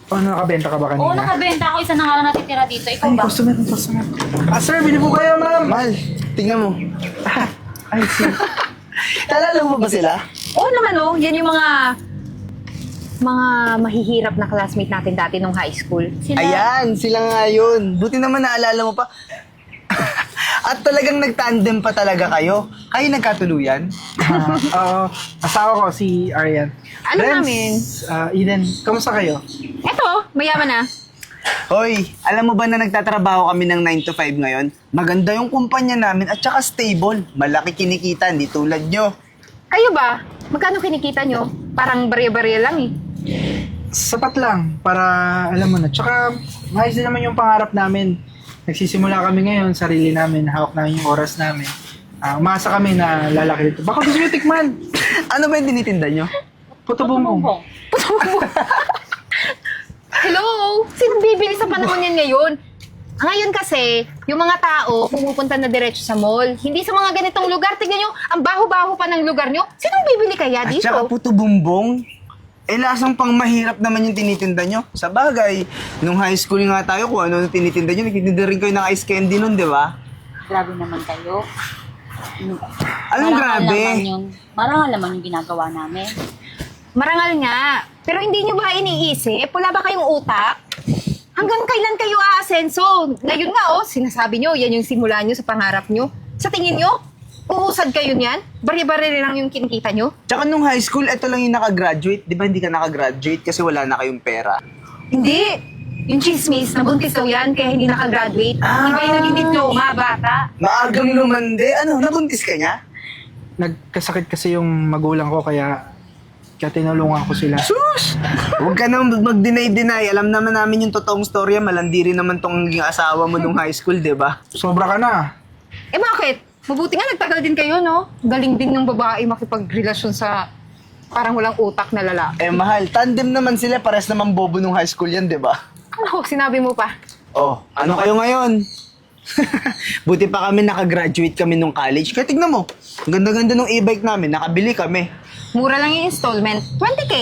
Ano, nakabenta ka ba kanina? Oo, nakabenta ako. Isa na nga lang natitira dito. Ikaw Ay, ba? customer. Sir, bili po kayo, ma'am. Mahal, tingnan mo. Ay, sir. Naalala mo ba sila? Oo naman oh, yan yung mga mahihirap na classmate natin dati nung high school. Sila. Ayan, sila nga yun. Buti naman naalala mo pa. At talagang nagtandem pa talaga kayo. Kayo nagkatuluyan? Asawa ko, si Arian. Ano Renz, namin? Eden, kamusta kayo? Eto, mayaman na. Hoy, alam mo ba na nagtatrabaho kami ng 9 to 5 ngayon? Maganda yung kumpanya namin at saka stable. Malaki kinikita, hindi tulad nyo. Kayo ba? Magkano kinikita nyo? Parang barya-barya lang eh. Sapat lang, para alam mo na. Tsaka, maayos din naman yung pangarap namin. Nagsisimula kami ngayon, sarili namin, hawak namin yung oras namin. Umasa kami na lalaki dito. Baka gusto nyo tikman. Ano ba yung tinitinda nyo? Puto bumbong. Hello? Sino bibili sa panahon yan ngayon? Ngayon kasi, yung mga tao pumupunta na diretso sa mall. Hindi sa mga ganitong lugar. Tignan nyo, ang baho-baho pa ng lugar nyo. Sinong bibili kaya At dito? saka puto bumbong. Lasang pang mahirap naman yung tinitinda nyo. Sa bagay, nung high school nga tayo, kung ano yung tinitinda nyo, nagtitinda rin kayo ng ice candy nun, di ba? Grabe naman kayo. Anong grabe? Marangal naman yung ginagawa namin. Marangal nga. Pero hindi nyo ba iniisip? Wala ba kayong utak? Hanggang kailan kayo aasenso? Ngayon nga sinasabi nyo, yan yung simula nyo sa pangarap nyo. Sa tingin nyo, uusad kayo niyan? Bari-bari lang yung kinikita nyo? Tsaka nung high school, eto lang yung nakagraduate. Di ba hindi ka nakagraduate kasi wala na kayong pera? Hindi. Yung chismis, nabuntis daw yan, kaya hindi nakagraduate. Iba yung naging diploma, bata. Maagang lumande. Ano, nabuntis ka niya? Nagkasakit kasi yung magulang ko, kaya tinulungan ko sila. Sus! Huwag ka nang mag-deny-deny. Alam naman namin yung totoong storya. Malandi rin naman tong naging asawa mo nung high school, di ba? Sobra ka na. Eh bakit? Mabuti nga nagtagal din kayo, no? Galing din ng babae makipagrelasyon sa parang walang utak na lalaki. Eh, mahal. Tandem naman sila. Pares naman bobo nung high school yan, di ba? Ano, sinabi mo pa? Oh, ano kayo ngayon? Buti pa kami nakagraduate kami nung college. Kaya tignan mo, ang ganda-ganda nung e-bike namin, nakabili kami. Mura lang yung installment. 20K.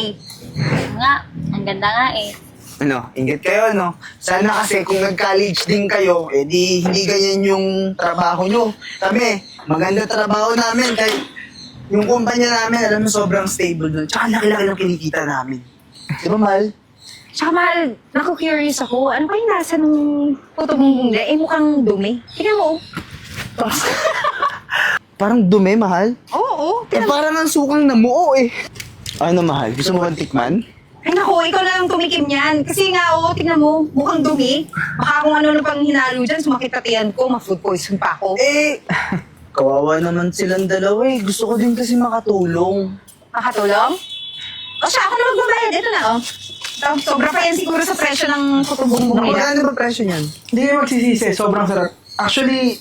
Nga, ang ganda nga eh. Ano, ingat kayo, no? Sana kasi kung nag-college din kayo, eh di hindi ganyan yung trabaho nyo. Kami, maganda trabaho namin. Kahit yung kumpanya namin, alam mo, sobrang stable nun. Tsaka laki-laki lang kinikita namin. Di ba, mahal? Tsaka mahal, naku-curious ako. Ano kayong nasa nung puto mong bungla? Eh, mukhang dumi. Tingnan mo. Parang dumi, mahal. Oo, Eh, parang ang sukang namuo, eh. Ano, mahal? Gusto mo bang tikman? Ay naku, ikaw na lang tumikim niyan. Kasi nga, tingnan mo, mukhang dumi. Baka kung ano pang hinalo dyan, sumakit na tiyan ko, ma-food poison pa ako. Eh, kawawa naman silang dalawa, eh. Gusto ko din kasi makatulong. Makatulong? O siya, ako na magbabayad. Ito na, oh. Sobra pa yan siguro sa presyo ng putubong-bong nila. Magkano ba presyo niyan? Hindi kayo magsisisi, sobrang sarap. Actually,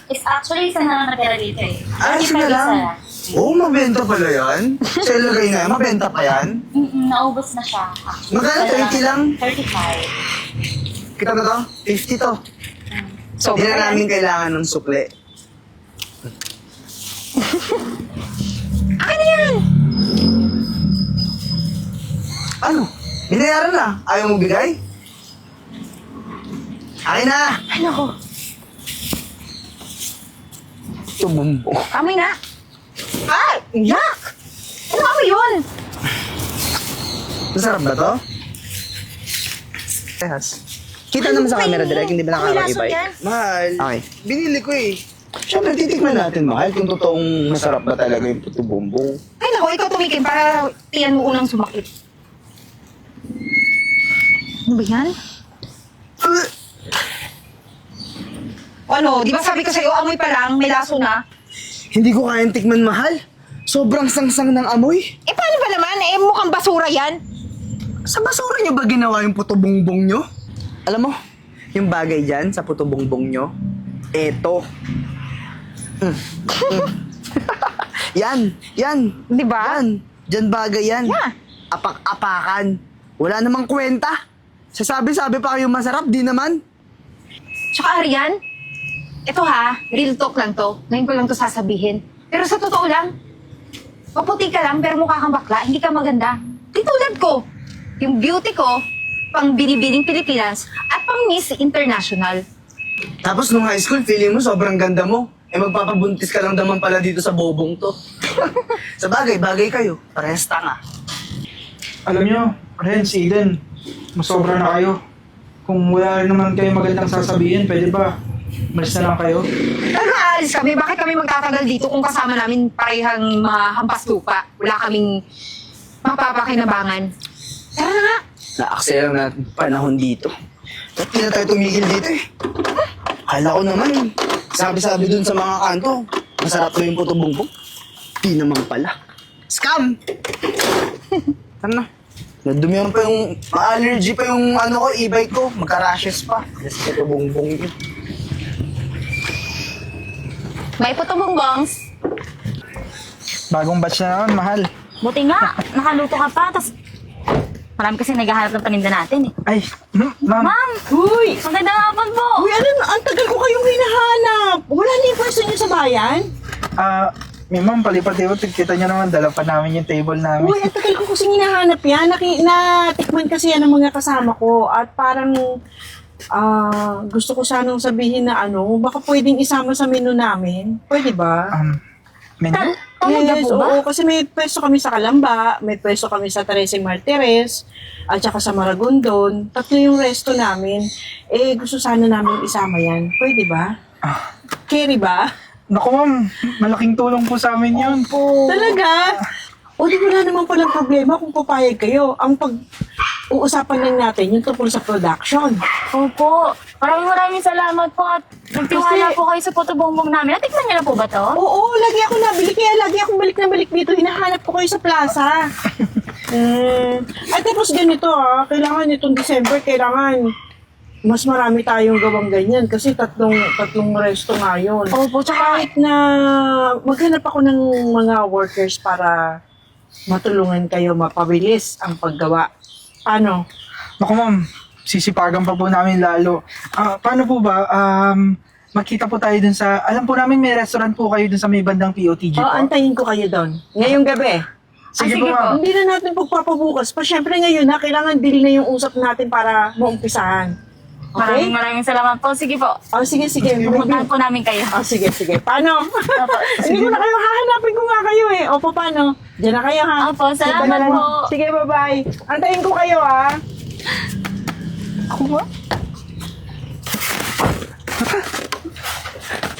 It's actually isa na lang natira dito eh. Isa na lang? Oo, mabenta pala yan. Sa ilagay na yan, mabenta pa yan. Naubos na siya. Actually. Magkano? 30 lang? 35. Kita mo to? 50 to. Sobra Hindi na yan. namin kailangan ng sukle. Akin na yan! Ano? Binayaran na. Ayaw mo bigay? Akin na! Ay naku, Tumumbo. amoy na. Ay, yak! Ano amoy yun? Masarap ba to? Yes. Kita naman sa camera direct, hindi ba nakaka-e-bike? Mahal. Okay. Binili ko eh. Siyempre, titikman natin, mahal, kung totoong masarap ba talaga yung puto bumbong. Ay naku, ikaw tumikim para tiyan mo unang sumakit. Ano ba yan? Ano, di ba sabi ko sa'yo, amoy pa lang, may laso na? Hindi ko kayang tikman, mahal. Sobrang sangsang ng amoy. Eh paano ba naman? Eh mukhang basura yan. Sa basura niyo ba ginawa yung puto bongbong nyo? Alam mo, yung bagay dyan sa puto bongbong nyo, eto. Yan, yan. Di ba? Yan, dyan bagay yan. Yeah. Apak-apakan. Wala namang kwenta. Sasabi-sabi pa kayo masarap, di naman. Tsaka Arian, ito ha, real talk lang to. Ngayon ko lang to sasabihin. Pero sa totoo lang, maputi ka lang pero mukha kang bakla, hindi ka maganda. Di tulad ko. Yung beauty ko, pang Binibining Pilipinas, at pang Miss International. Tapos nung high school, feeling mo sobrang ganda mo. Magpapabuntis ka lang naman pala dito sa bobong to. Sa bagay kayo. Parehas tanga. Alam nyo, Ren, si Eden, masobra na kayo. Kung wala naman kayo magandang sasabihin, pwede ba? Malis na lang kayo. Pero aalis kami, bakit kami magtatagal dito kung kasama namin parehang mga hampas lupa? Wala kaming mapapakinabangan. Tara na nga. Naaksaya lang natin panahon dito. Ba't di na tayo tumigil dito eh? Kala ko naman, sabi-sabi dun sa mga kanto, masarap to yung puto bumbong. Di naman pala. Scam! Ano? Nadumihan pa yung, ma-allergy pa yung ano ko, e-bike ko. Magka-rashes pa. Kasi puto bumbong yun. May puto bongbongs. Bagong batch na naman, mahal. Buti nga, nakaluto ka pa, tapos marami kasi naghahanap ng paninda natin eh. Ay, ma'am. Ma'am! Uy! Magandang hapon po! Uy, ang tagal ko kayong hinahanap. Wala na yung pwesto niyo sa bayan? May ma'am, palipat-lipat. Kita nyo naman, dala pa namin yung table namin. Uy, ang tagal ko kasi hinahanap yan. Natikman kasi yan ng mga kasama ko. At parang gusto ko sanang sabihin na baka pwedeng isama sa menu namin. Pwede ba? Menu? Talaga po ba? Oo, kasi may pwesto kami sa Calamba, may pwesto kami sa Teresing Martires, at saka sa Maragondon. Tatlo yung resto namin. Gusto sana namin isama yan. Pwede ba? Carry ba? Naku ma'am, malaking tulong po sa amin yun. Talaga? O di wala naman palang problema kung papayag kayo. Ang pag-uusapan lang natin yung tungkol sa production. Opo. Maraming salamat po at nagtiwala Kasi- po kayo sa puto bongbong namin. Natikman niyo na po ba to? Oo, lagi ako nabili. Kaya lagi akong balik na balik dito. Hinahanap ko kayo sa plaza. At tapos ganito kailangan itong December, kailangan mas marami tayong gawang ganyan. Kasi tatlong resto nga yun. Opo, tsaka Kahit na maghanap ako ng mga workers para matulungan kayo mapabilis ang paggawa. Paano? Naku ma'am, sisipagan pa po namin lalo. Paano po ba? Magkita po tayo dun sa, alam po namin may restaurant po kayo dun sa may bandang POTG O, po. antayin ko kayo doon. Ngayong gabi. Sige sige po ma'am. Hindi na natin pagpapabukas. Pa syempre ngayon kailangan deal na yung usap natin para maumpisahan. Okay? maraming salamat po. Sige po. O, sige. Pupuntahan po namin kayo. O, sige. Paano? Opo. Hindi ko na kayo hahanapin ko nga kayo eh. O, paano? Diyan na kayo ha. Opo, salamat Dito na lang. po. Sige, bye-bye. Antayin ko kayo ha. Ako ba?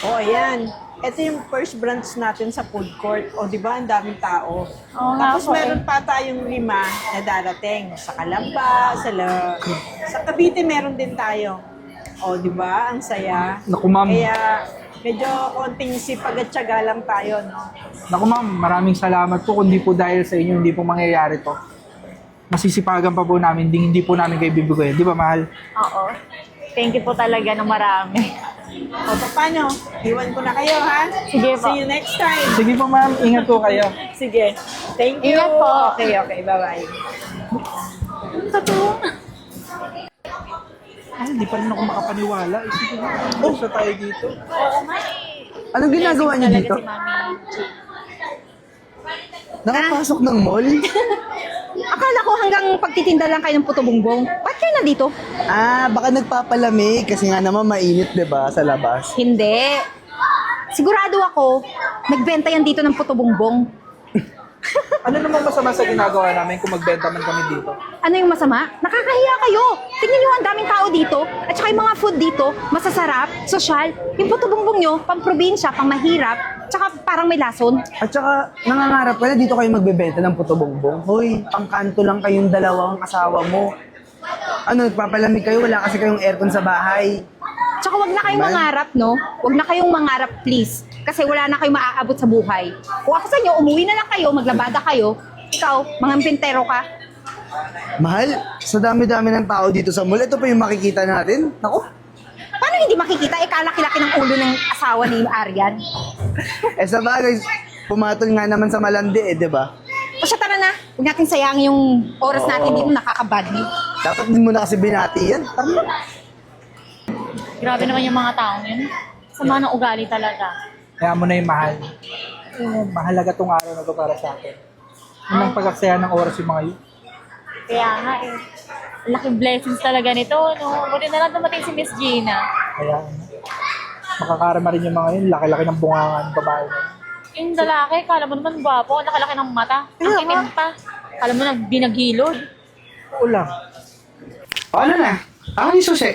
O, ayan. Ito yung first branch natin sa food court. O, di ba? Ang daming tao. Oo nga Tapos po, meron pa tayong 5 na darating. Sa Calamba, sa Cavite meron din tayo. O, di ba? Ang saya. Naku ma'am. Kaya, medyo konting sipag at tiyaga lang tayo, no? Naku ma'am, maraming salamat po. Kundi po dahil sa inyo, hindi po mangyayari to. Masisipagan pa po namin, hindi po namin kayo bibigyan. Di ba mahal? Oo. Thank you po talaga ng marami. O, paano? Iwan ko na kayo, ha? Sige po. See you next time. Sige po ma'am, ingat po kayo. Sige. Thank you. Ingat po. Okay. Bye-bye. Ay, hindi pa rin ako makapaniwala. Sige po, sa tayo dito. Oo nga Anong ginagawa niyo Talaga dito? si Mami. Nakapasok ng mall? Akala ko hanggang pagtitinda lang kayo ng puto bongbong. Ba't kayo nandito? Baka nagpapalamig kasi nga naman mainit, 'di ba, sa labas. Hindi. Sigurado ako, nagbenta yan dito ng puto bongbong. Ano namang masama sa ginagawa namin kung magbenta man kami dito? Ano yung masama? Nakakahiya kayo. Tingnan nyo, ang daming tao dito. At saka yung mga food dito, masasarap, sosyal. Yung puto bongbong nyo, pang probinsya, pang mahirap, tsaka parang may lason. At saka, nangangarap ka na dito kayo magbebenta ng puto bongbong. Hoy, pangkanto lang kayong dalawang asawa mo. Ano, nagpapalamig kayo? Wala kasi kayong aircon sa bahay. Tsaka wag na kayong mangarap, no? Wag na kayong mangarap, please. Kasi wala na kayong maaabot sa buhay. Kung ako sa inyo, umuwi na lang kayo, maglabada kayo. Ikaw, mga pintero ka. Mahal, sa dami-dami ng tao dito sa mall, ito pa yung makikita natin. Naku, Paano hindi makikita? Kalaki-laki ng ulo ng asawa ni Arian. sa bagay, pumatol nga naman sa malandi di ba? O siya, tara na. Huwag natin sayangin yung oras natin dito, nakakabadli. Dapat din mo na kasi binati yan. Tara na. Grabe naman yung mga taong yun. Sama ng ugali talaga. Kaya mo na yung mahal. Mahalaga tong araw na to para sa atin. Yun ang pag-aksaya ng oras yung mga yun. Kaya nga eh. Laking blessings talaga nito, no? Buti na lang dumating si Miss Gina. Kaya, makakarama rin yung mga yun. Laki-laki ng bungangan ng babae na. Yung lalaki, kala mo naman gwapo, ang laki-laki ng mata. Ang itim pa. Kala mo binaghilod. Oo lang. O ano na? Ako ni Susi.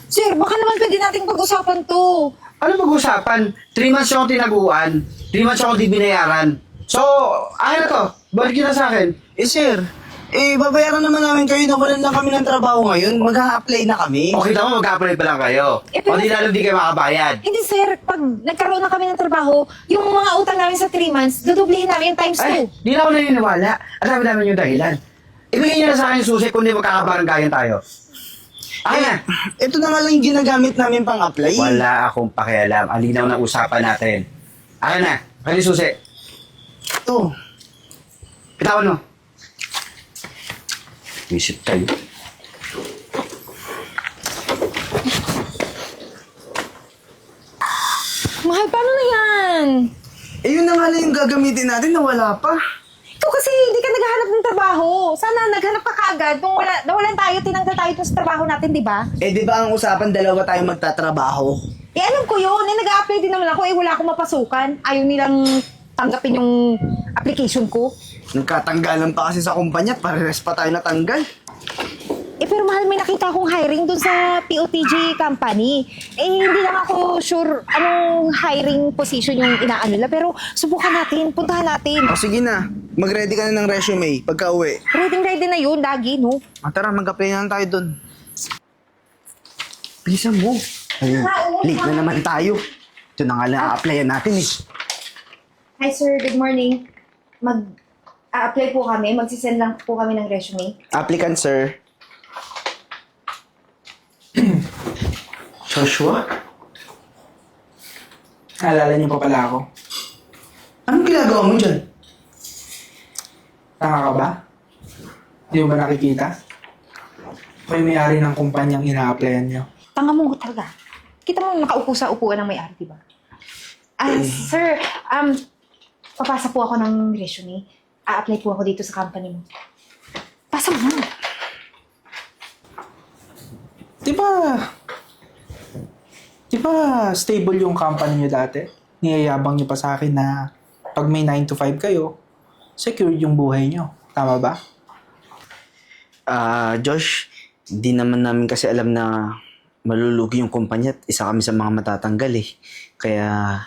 Sir, baka naman pwede nating pag-usapan to. Ano pag-usapan? 3 months ako tinaguan. 3 months ako di binayaran. So, ano to? Balik na sa akin. Sir, babayaran naman namin kayo. Nawalan lang kami ng trabaho ngayon. Mag-a-apply na kami. Okay mo, mag-a-apply pa lang kayo. Pero- O di lalo di kayo makabayad. Hindi sir, pag nagkaroon na kami ng trabaho, yung mga utang namin sa 3 months, dudublihin namin yung times 2. Ay, di na ako naniniwala. Alam namin yung dahilan. Ibigay niyo na sa akin yung susi kung di magkakabaranggayan tayo. Akin na. Ito na nga lang yung ginagamit namin pang apply. Wala akong pakialam. Ang linaw ng usapan natin. Akin na. Akin yung susi. Ito. Pitawan mo. Visit tayo. Mahal, paano na yan? Yun na nga lang yung gagamitin natin na wala pa. Ito kasi hindi ka naghahanap ng trabaho. Sana naghanap ka kaagad. Kung nawalan tayo, tinanggal tayo dun sa trabaho natin, di ba? Di ba ang usapan, dalawa tayong magtatrabaho? Alam ko yun. Nag-a-apply din naman ako. Wala akong mapasukan. Ayaw nilang tanggapin yung application ko. Nagkatanggalan pa kasi sa kumpanya at pares pa tayo natanggal. Pero mahal, may nakita akong hiring dun sa POTG company. Hindi lang ako sure anong hiring position yung inaano nila. Pero subukan natin. Puntahan natin. O sige na, mag-ready ka na ng resume pagka uwi. Ready na yun. Lagi, no? Tara, mag-apply na lang tayo dun. Bilisan mo. Ayun, late na naman tayo. Ito na nga lang a-applyan natin eh. Hi, sir. Good morning. Mag-apply po kami. Magsisend lang po kami ng resume. Applicant, sir. Joshua? Naalala niyo pa pala ako. Anong ginagawa mo dyan? Tanga ka ba? Hindi mo ba nakikita? May may-ari ng kumpanyang ina-applyan niyo. Tanga mo talaga. Kita mo nakaupo sa upuan ng may-ari, diba? Sir, papasa po ako ng resume. A-apply po ako dito sa company mo. Pasa mo na. Di ba stable yung company niyo dati? Niyayabang niyo pa sa akin na pag may 9 to 5 kayo, secured yung buhay niyo. Tama ba? Josh, di naman namin kasi alam na malulugi yung kumpanya at isa kami sa mga matatanggal eh. Kaya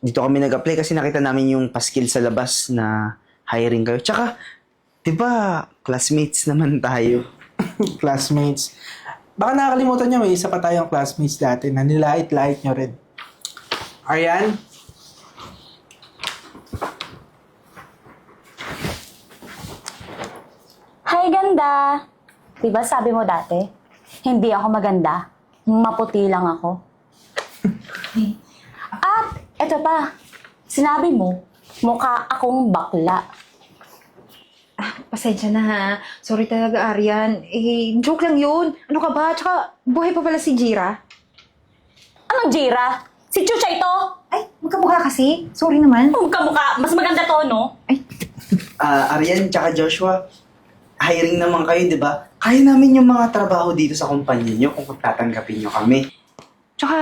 dito kami nag-apply kasi nakita namin yung paskil sa labas na hiring kayo. Tsaka, di ba, classmates naman tayo. Classmates. Baka nakakalimutan niyo, may isa pa tayong classmates dati na nilait-lait niyo rin. Aryan? Hi, ganda! Diba sabi mo dati, hindi ako maganda, maputi lang ako. At, eto pa, sinabi mo, mukha akong bakla. Pasensya na ha. Sorry talaga, Aryan. Joke lang yun. Ano ka ba? Tsaka, buhay pa pala si Jira. Anong Jira? Si Chucha ito? Ay, magkamukha kasi. Sorry naman. Magkamukha, mas maganda to, no? Arian, tsaka Joshua, hiring naman kayo, di ba? Kaya namin yung mga trabaho dito sa kumpanya nyo kung tatanggapin nyo kami. Tsaka,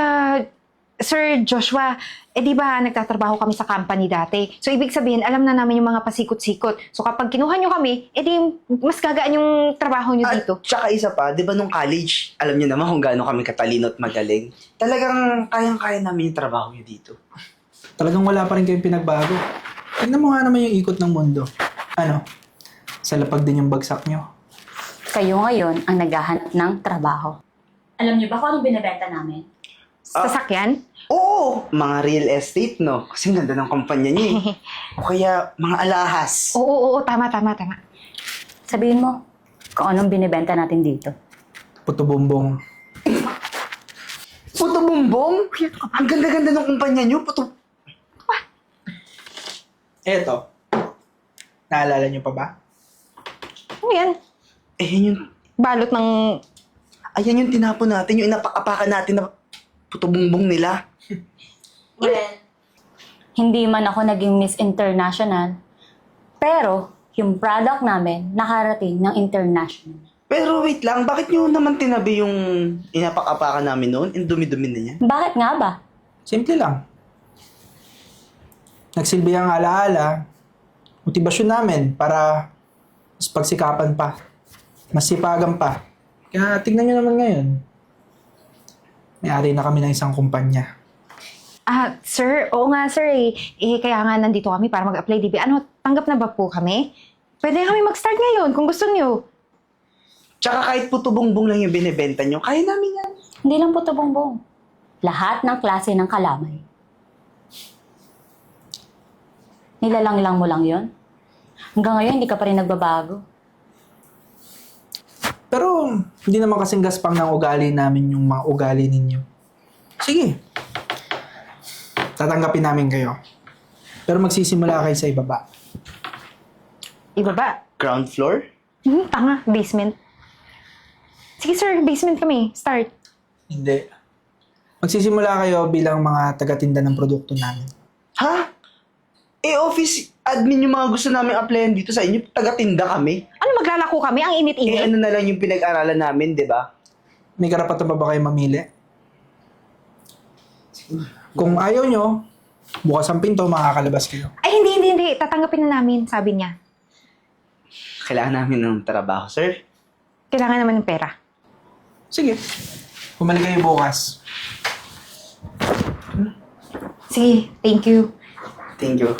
Sir Joshua, di ba nagtatrabaho kami sa company dati? So, ibig sabihin, alam na namin yung mga pasikot-sikot. So, kapag kinuha nyo kami, di mas gagaan yung trabaho nyo dito. At tsaka isa pa, di ba nung college, alam nyo naman kung gaano kami katalino at magaling. Talagang kayang-kaya namin yung trabaho nyo dito. Talagang wala pa rin kayong pinagbago. Tignan mo nga naman yung ikot ng mundo. Ano? Sa lapag din yung bagsak nyo. Kayo ngayon ang naghahanap ng trabaho. Alam niyo ba kung anong binibenta namin? Sasakyan? Oo, mga real estate, no? Kasi ang ganda ng kumpanya nyo eh. O kaya, mga alahas. Oo, tama. Sabihin mo, kung anong binibenta natin dito. Puto bumbong. Puto bumbong? Ang ganda-ganda ng kumpanya nyo, puto... Eto. Naalala nyo pa ba? Ano yan? Yan yung... Balot ng... Ayan yung tinapon natin, yung inapak-apakan natin na puto bumbong nila. Well, hindi man ako naging Miss International, pero yung product namin nakarating ng international. Pero wait lang, bakit nyo naman tinabi yung inapak-apakan namin noon? Yung dumi-dumi na niya. Bakit nga ba? Simple lang. Nagsilbi ang alaala, motibasyon namin para mas pagsikapan pa, mas sipagan pa. Kaya tignan nyo naman ngayon. May-ari na kami ng isang kumpanya. Sir, oo nga sir kaya nga nandito kami para mag-apply DB. Ano, tanggap na ba po kami? Pwede kami mag-start ngayon kung gusto niyo. Tsaka kahit puto bongbong lang yung binibenta nyo, kaya namin yan. Hindi lang puto bongbong. Lahat ng klase ng kalamay. Nilalang-lang mo lang yon. Hanggang ngayon, hindi ka pa rin nagbabago. Pero hindi naman kasing gaspang ng ugali namin yung mga ugali ninyo. Sige. Tatanggapin namin kayo. Pero magsisimula kayo sa ibaba. Ibaba. Ground floor? Tanga, basement. Sige sir, basement kami. Start. Hindi. Magsisimula kayo bilang mga taga-tinda ng produkto namin. Ha? Office admin yung mga gusto namin applyan dito sa inyo. Taga-tinda kami. Ano, maglalako kami? Ang init-init. Ano na lang yung pinag-aralan namin, di ba? May karapatan pa ba kayo mamili? Kung ayaw nyo, bukas ang pinto, makakalabas kayo. Ay, hindi. Tatanggapin na namin, sabi niya. Kailangan namin ng trabaho, sir. Kailangan naman ng pera. Sige. Bumalik kayo bukas. Sige, thank you. Thank you.